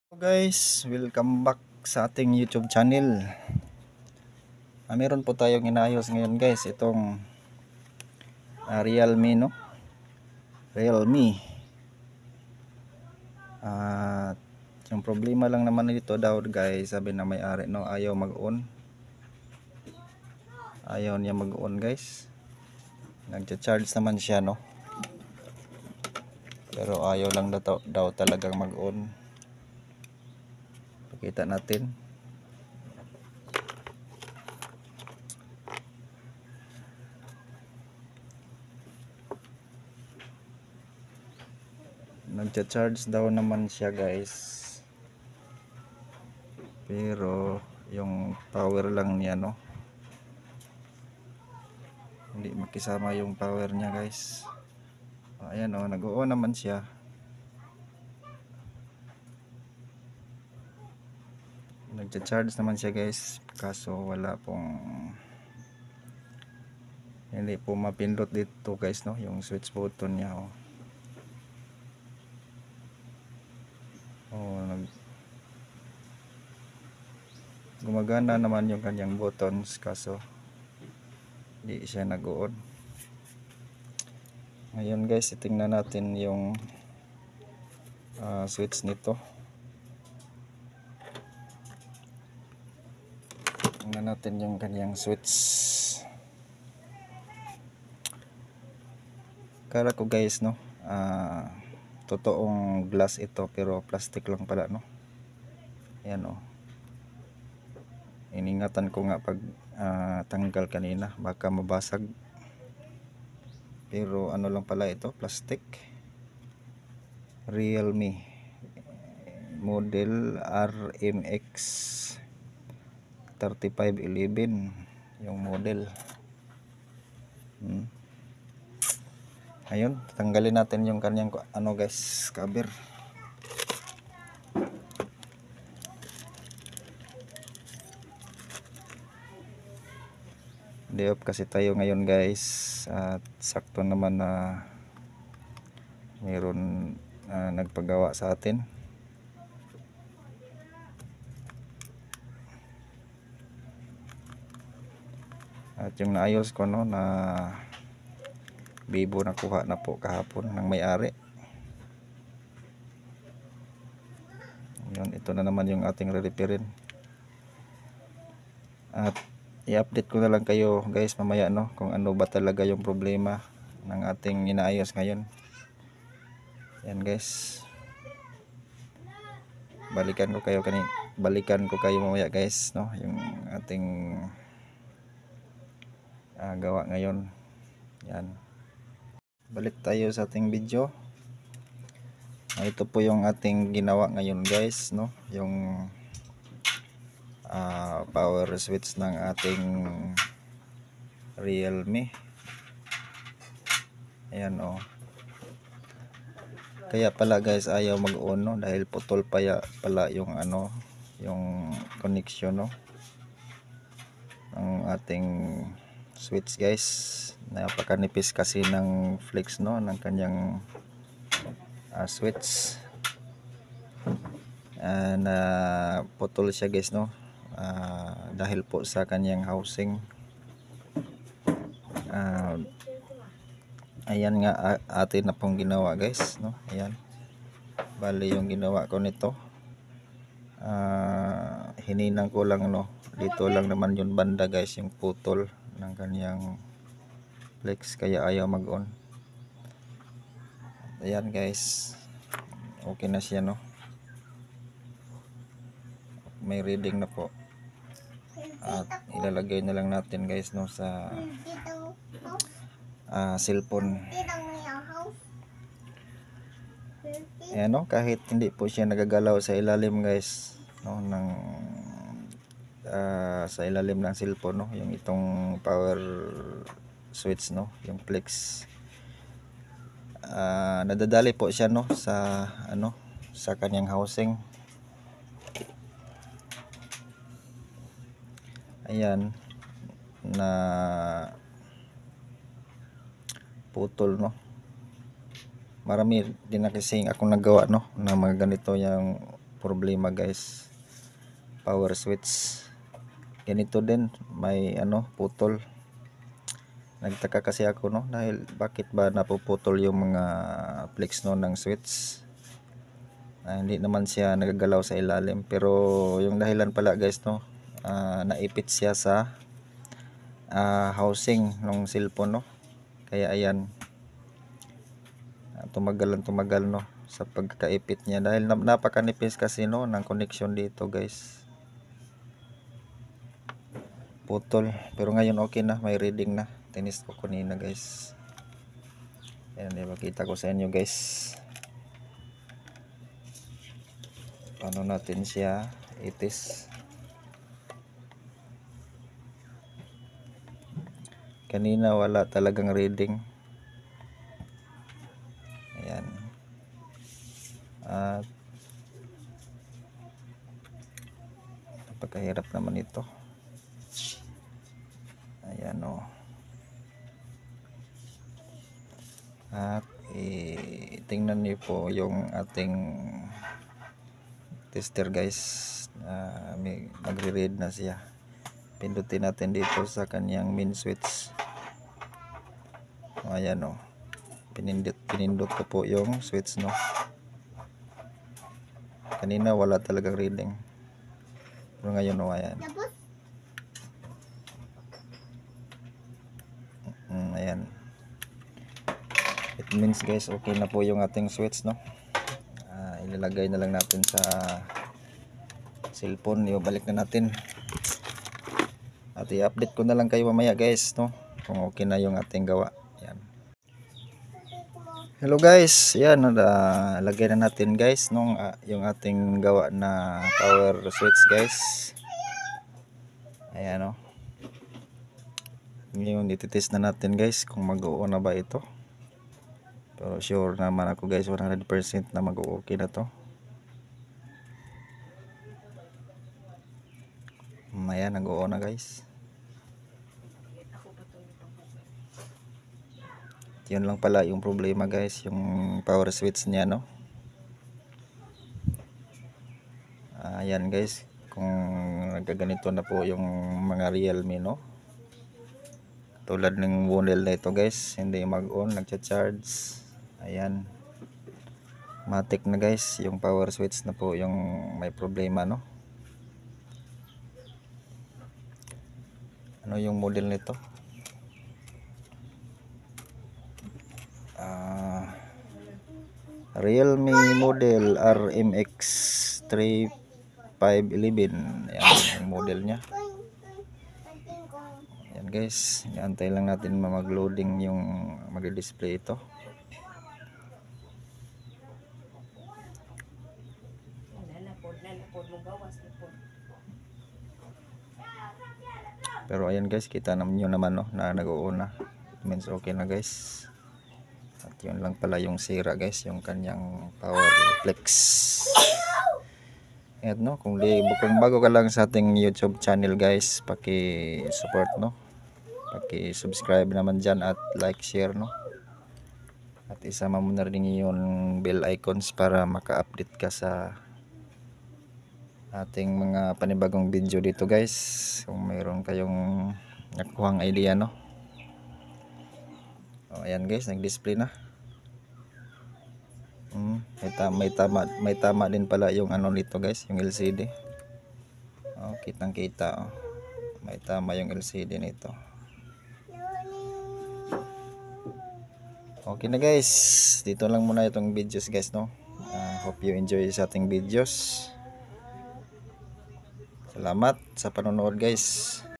Hello guys, welcome back sa ating YouTube channel. Meron po tayong inayos ngayon guys, itong Realme no. Realme. At yung problema lang naman dito daw guys, sabi na may-ari no, ayaw mag-on. Ayaw niya mag-on guys. Nagcha-charge naman siya no. Pero ayaw lang daw talagang mag-on. Pakita natin. Nagcha-charge daw naman siya guys. Pero yung power lang niya no, hindi makisama yung power niya guys. Ayan o, nag-on naman siya. Nagcha-charge naman siya guys, kaso wala pong, hindi po mapindot dito guys no, yung switch button niya oh. Gumagana naman yung kanyang buttons, kaso hindi siya nag-on. Ngayon guys, itingnan natin yung switch nito. Tingnan natin yung kanyang switch. Kala ko guys no, totoong glass ito pero plastic lang pala no. Ayan oh. Iningatan ko nga pag tanggal kanina, baka mabasag. Pero ano lang pala ito, plastic. Realme model RMX 3511 yung model. Ayun, tanggalin natin yung kanyang ano guys, cover. Day off kasi tayo ngayon guys, at sakto naman na mayroon nagpagawa sa atin. At yung naayos ko no, na Vivo, nakuha na po kahapon ng may-ari. Yun, ito na naman yung ating re-repairin. At i-update ko na lang kayo guys mamaya no, kung ano ba talaga yung problema ng ating inaayos ngayon. Yan guys, balikan ko kayo mamaya guys no, yung ating gawa ngayon. Yan, balik tayo sa ating video. Ito po yung ating ginawa ngayon guys no, yung power switch ng ating Realme. Ayan oh. Kaya pala guys ayaw mag-on no, dahil putol pala yung ano, yung connection no, ng ating switch guys. Napakanipis kasi ng flex no, ng kanyang switch. Na putol siya guys no, dahil po sa kanyang housing. Ayan nga atin na pong ginawa guys no. Ayan, bali yung ginawa ko nito, hininang ko lang no, dito lang naman yung banda guys, yung putol ng kanyang flex, kaya ayaw mag-on. Ayan guys, okay na siya no, may reading na po. At ilalagay na lang natin guys no sa cellphone. Ayan no, kahit hindi po siya nagagalaw sa ilalim guys no, ng sa ilalim ng cellphone no, yung itong power switch no, yung flex, nadadali po siya no sa ano, sa kanyang housing. Ayan, na putol no. Marami din na kasing akong nagawa no, na mga ganito yung problema guys, power switch. Ganito din, may putol. Nagtaka kasi ako dahil bakit ba napuputol yung mga flex ng switch. Hindi naman siya nagagalaw sa ilalim, pero yung dahilan pala guys naipit siya sa housing ng cellphone kaya ayan, tumagal sa pagkaipit niya dahil napakanipis kasi ng connection dito guys, putol. Pero ngayon okay na, may reading na. Tinis ko kanina guys, ayan, ipakita ko sa inyo guys paano natin siya itis. Kanina wala talagang reading, ayan. At napakahirap naman ito, ayan At tingnan niyo po yung ating tester guys, may nagre-read na siya. Pindutin natin dito sa kanyang main switch. Ayan pinindot ko po yung switch kanina wala talagang reading, pero ngayon ayan. Ayan, it means guys okay na po yung ating switch ilalagay na lang natin sa cellphone, ibalik na natin at i-update ko na lang kayo mamaya guys kung okay na yung ating gawa. Yan. Hello guys, yan lagay na natin guys yung ating gawa na power switch guys. Ayan ngayon ititest na natin guys kung mag-o-on na ba ito. Pero sure naman ako guys 100% na mag-o-okay na to. Ayan, nag-o-on na guys. Yun lang pala yung problema guys, yung power switch niya ayan guys, kung nagkaganito na po yung mga Realme tulad ng model na ito guys, hindi mag-on, nagcha-charge. Ayan, matik na guys, yung power switch na po yung may problema ano yung model nito? Realme model RMX 3511. Ayan yung model nya. Ayan guys, iantay lang natin mag-loading yung mag-display ito. Pero ayan guys, kita nyo naman na nag-uuna, means okay na guys. At yun lang pala yung sira guys, yung kanyang power flex. Ayan kung bago ka lang sa ating YouTube channel guys, paki-support paki-subscribe naman dyan at like, share at isama mo na rin yung bell icons para maka-update ka sa ating mga panibagong video dito guys, kung mayroon kayong nakuhang idea ayan guys, nag-display na. May tama din pala yung nito guys, yung LCD. Kitang kita may tama yung LCD nito. Okay na guys, dito lang muna itong videos guys hope you enjoy sa ating videos. Salamat sa panonood guys.